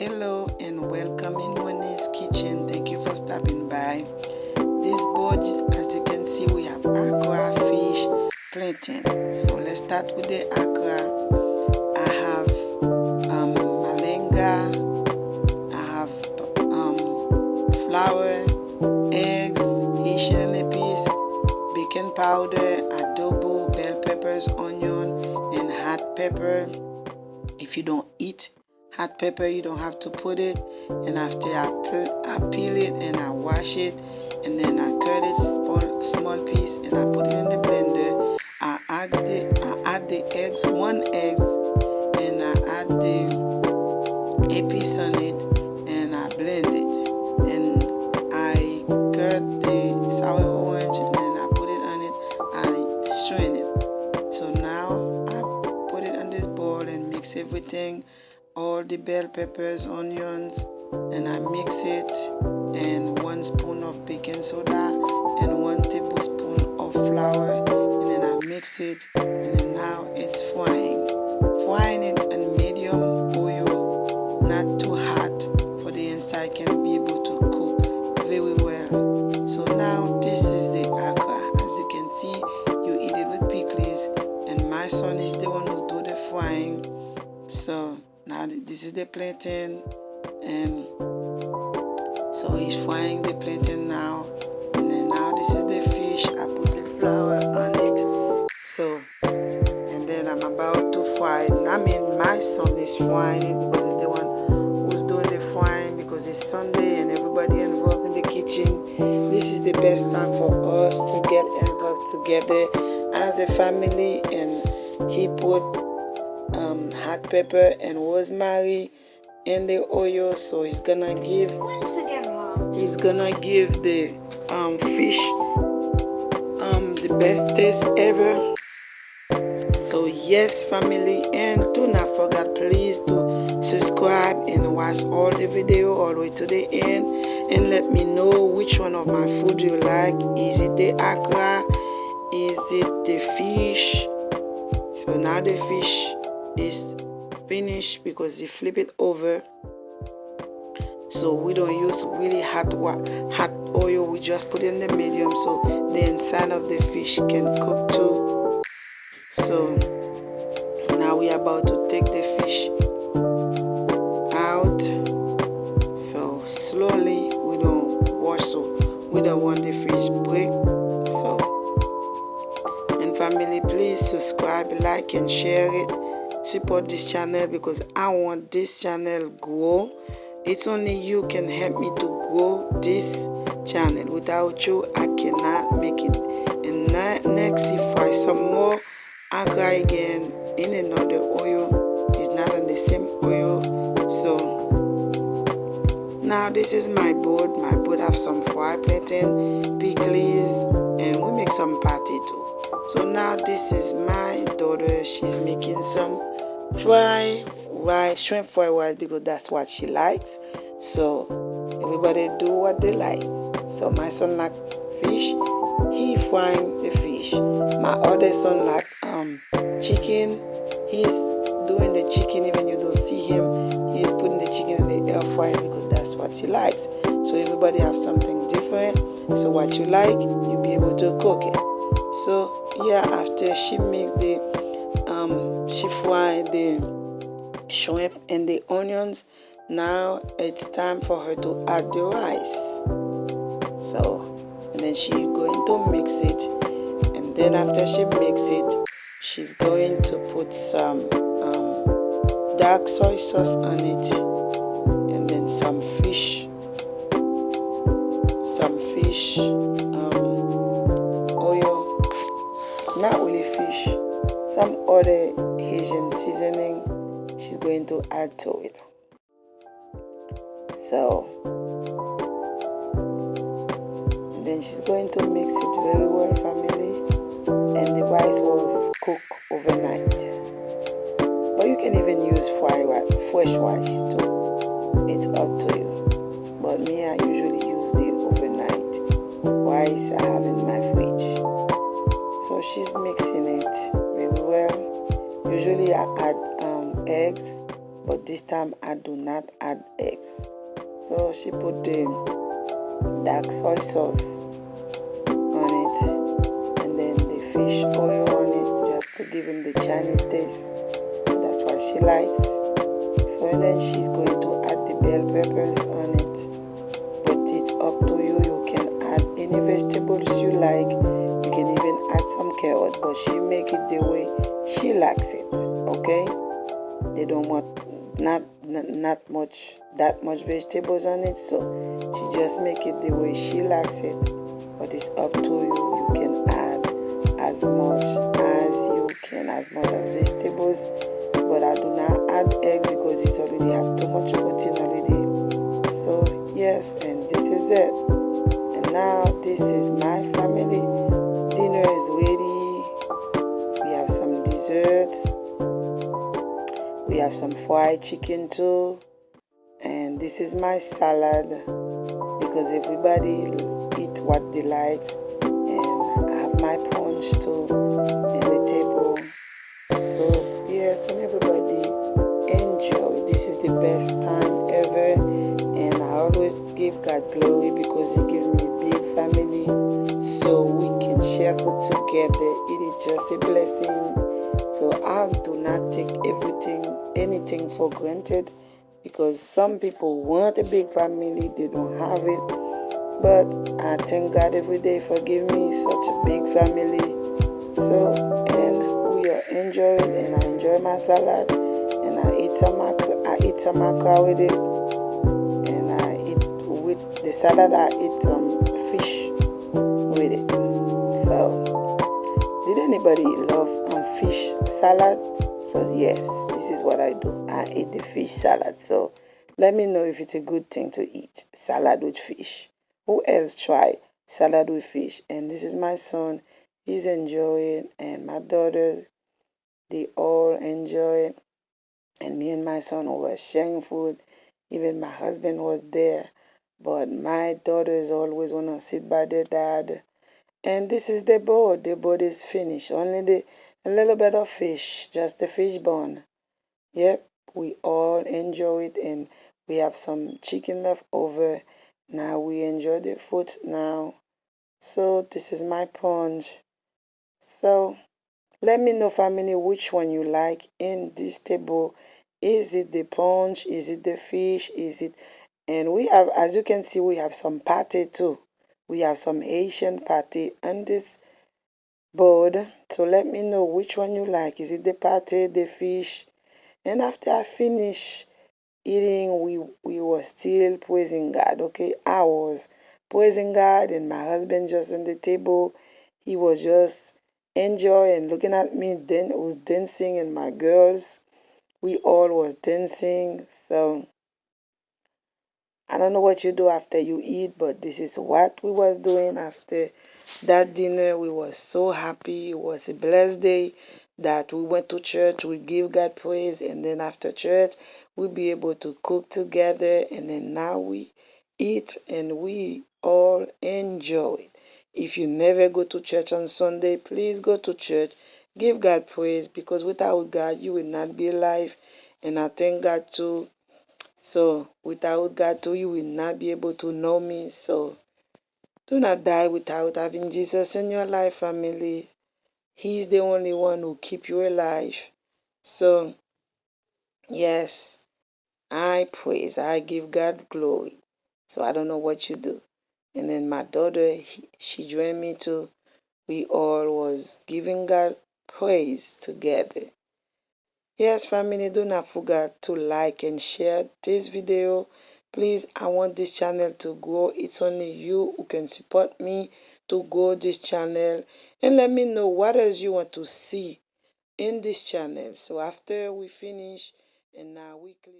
Hello and welcome in Moni's Kitchen. Thank you for stopping by. This board, as you can see, we have aqua, fish, plantain. So let's start with the aqua. I have malanga, I have flour, eggs, Haitian epice, baking powder, adobo, bell peppers, onion, and hot pepper. If you don't eat hot pepper, you don't have to put it. And after I peel it and I wash it, and then I cut it small piece and I put it in the blender. I add the eggs, one egg, and I add the epice on it, and I blend it. And I cut the sour orange, and then I put it on it. I strain it. So now I put it on this bowl and mix everything, all the bell peppers, onions, and I mix it, and 1 spoon of baking soda and 1 tablespoon of flour, and then I mix it, and then now it's frying it on medium oil, not too hot, for the inside can be able to cook very well. So now this is the aqua. As you can see, you eat it with pickles, and my son is the one who's doing the frying. So now this is the plantain, and so he's frying the plantain now. And then now this is the fish. I put the flour on it. So, and then I'm about to fry it. I mean, my son is frying it because he's the one who's doing the frying, because it's Sunday and everybody involved in the kitchen. This is the best time for us to get involved together as a family. And he put hot pepper and rosemary in the oil, so he's gonna give the fish the best taste ever. So yes, family, and do not forget, please, to subscribe and watch all the video all the way to the end, and let me know which one of my food you like. Is it the aqua? Is it the fish? So now the fish is finished because you flip it over. So we don't use really hot oil. We just put it in the medium so the inside of the fish can cook too. So now we are about to take the fish out. So slowly, we don't wash, so we don't want the fish break. So, and family, please subscribe, like, and share it. Support this channel because I want this channel grow. It's only you can help me to grow this channel. Without you, I cannot make it. And next, if I some more aqua again in another oil, it's not on the same oil. So now this is my board. My board have some fried plantain, pickles, and we make some patty too. So now this is my daughter. She's making some shrimp fried rice, because that's what she likes. So everybody do what they like. So my son like fish, he frying the fish. My other son like chicken, he's doing the chicken. Even you don't see him, he's putting the chicken in the air fryer because that's what he likes. So everybody have something different. So what you like, you'll be able to cook it. So yeah, after she makes she fried the shrimp and the onions, now it's time for her to add the rice. So, and then she's going to mix it, and then after she mix it, she's going to put some dark soy sauce on it, and then some fish oil, not really fish, some other Asian seasoning she's going to add to it. So, and then she's going to mix it very well, family. And the rice was cooked overnight, but you can even use fresh rice too. It's up to you. But me, I usually use the overnight rice I have in my fridge. So she's mixing it very well. Usually I add eggs, but this time I do not add eggs. So she put the dark soy sauce on it, and then the fish oil on it, just to give him the Chinese taste. So that's what she likes. So and then she's going to add the bell peppers on it. But it's up to you. You can add any vegetables you like. You can even add some carrot, but she make it the way she likes it. Okay? They don't want not much that much vegetables on it, so she just make it the way she likes it. But it's up to you. You can add as much as you can, as much as vegetables. But I do not add eggs because it's already have too much protein already. So yes, and this is it. And now this is my family. Dinner is ready. We have some desserts. We have some fried chicken too. And this is my salad, because everybody eat what they like. And I have my punch too in the table. So yes, and everybody enjoy. This is the best time ever, and I always give God glory because He gave me a big family, so we can share food together. It is just a blessing. So I do not take anything for granted, because some people want a big family, they don't have it. But I thank God every day for giving me such a big family. So, and we are enjoying, and I enjoy my salad, and I eat some mackerel with it, and I eat with the salad. I eat some fish with it. So, did anybody love fish salad? So yes, this is what I do. I eat the fish salad. So let me know if it's a good thing to eat salad with fish. Who else try salad with fish? And this is my son. He's enjoying, and my daughter, they all enjoy. And me and my son were sharing food. Even my husband was there. But my daughters always want to sit by their dad. And this is the board. The board is finished. Only a little bit of fish, just the fish bone. Yep, we all enjoy it, and we have some chicken left over. Now we enjoy the food now. So this is my punch. So let me know, family, which one you like in this table. Is it the punch? Is it the fish? Is it? And we have, as you can see, we have some pate too. We have some Asian pate on this board. So let me know which one you like. Is it the pate, the fish? And after I finish eating, we were still praising God. Okay, I was praising God, and my husband just on the table. He was just enjoying looking at me. Then was dancing, and my girls, we all was dancing. So I don't know what you do after you eat, but this is what we was doing after that dinner. We was so happy. It was a blessed day that we went to church. We give God praise, and then after church, we be able to cook together, and then now we eat and we all enjoy it. If you never go to church on Sunday, please go to church. Give God praise, because without God, you will not be alive. And I thank God too. So without God too, you will not be able to know me. So do not die without having Jesus in your life, family. He's the only one who keep you alive. So yes, I praise, I give God glory. So I don't know what you do. And then my daughter, she joined me too. We all was giving God praise together. Yes, family, do not forget to like and share this video. Please, I want this channel to grow. It's only you who can support me to grow this channel. And let me know what else you want to see in this channel. So after we finish, and now we clean.